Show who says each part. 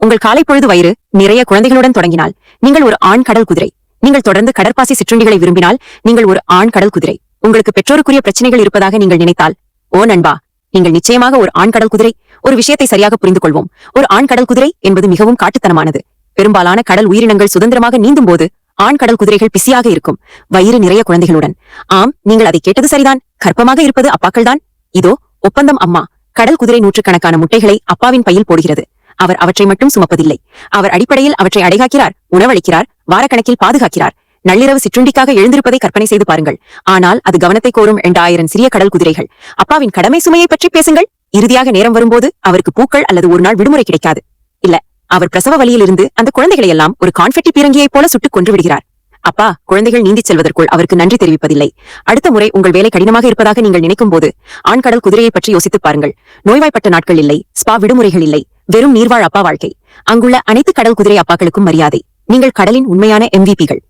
Speaker 1: உங்கள் காலை பொழுது வயிறு நிறைய குழந்தைகளுடன் தொடங்கினால் நீங்கள் ஒரு ஆண் கடல் குதிரை. நீங்கள் தொடர்ந்து கடற்பாசி சிற்றுண்டிகளை விரும்பினால் நீங்கள் ஒரு ஆண் கடல் குதிரை. உங்களுக்கு பெற்றோருக்குரிய பிரச்சனைகள் இருப்பதாக நீங்கள் நினைத்தால், ஓ நண்பா, நீங்கள் நிச்சயமாக ஒரு ஆண் கடல் குதிரை. ஒரு விஷயத்தை சரியாக புரிந்து கொள்வோம். ஒரு ஆண் கடல் குதிரை என்பது மிகவும் காட்டுத்தனமானது. பெரும்பாலான கடல் உயிரினங்கள் சுதந்திரமாக நீந்தும் போது ஆண் கடல் குதிரைகள் பிஸியாக இருக்கும், வயிறு நிறைய குழந்தைகளுடன். ஆம், நீங்கள் அதை கேட்டது சரிதான். கர்ப்பமாக இருப்பது அப்பாக்கள்தான். இதோ ஒப்பந்தம் அம்மா. கடல் குதிரை நூற்றுக்கணக்கான முட்டைகளை அப்பாவின் பையில் போடுகிறது. அவர் அவற்றை மட்டும் சுமப்பதில்லை. அவர் அடிப்படையில் அவற்றை அடைகாக்கிறார், உணவளிக்கிறார், வாரக்கணக்கில் பாதுகாக்கிறார். நள்ளிரவு சிற்றுண்டிக்காக எழுந்திருப்பதை கற்பனை செய்து பாருங்கள். ஆனால் அது கவனத்தை கோரும் 2000 சிறிய கடல் குதிரைகள். அப்பாவின் கடமை சுமையை பற்றி பேசுங்கள். இறுதியாக நேரம் வரும்போது அவருக்கு பூக்கள் அல்லது ஒரு நாள் விடுமுறை கிடைக்காது. இல்ல, அவர் பிரசவ வலியிலிருந்து அந்த குழந்தைகளை எல்லாம் ஒரு கான்ஃபெட்டி பீரங்கியைப் போல சுட்டுக் கொன்று விடுகிறார். அப்பா குழந்தைகள் நீந்திச் செல்வதற்குள் அவருக்கு நன்றி தெரிவிப்பதில்லை. அடுத்த முறை உங்கள் வேலை கடினமாக இருப்பதாக நீங்கள் நினைக்கும் போது ஆண் கடல் குதிரையை பற்றி யோசித்துப் பாருங்கள். நோய்வாய்ப்பட்ட நாட்கள் இல்லை, ஸ்பா விடுமுறைகள் இல்லை, வெறும் நீர்வாழ் அப்பா வாழ்க்கை. அங்குள்ள அனைத்து கடல் குதிரை அப்பாக்களுக்கும் மரியாதை. நீங்கள் கடலின் உண்மையான MVP-கள்.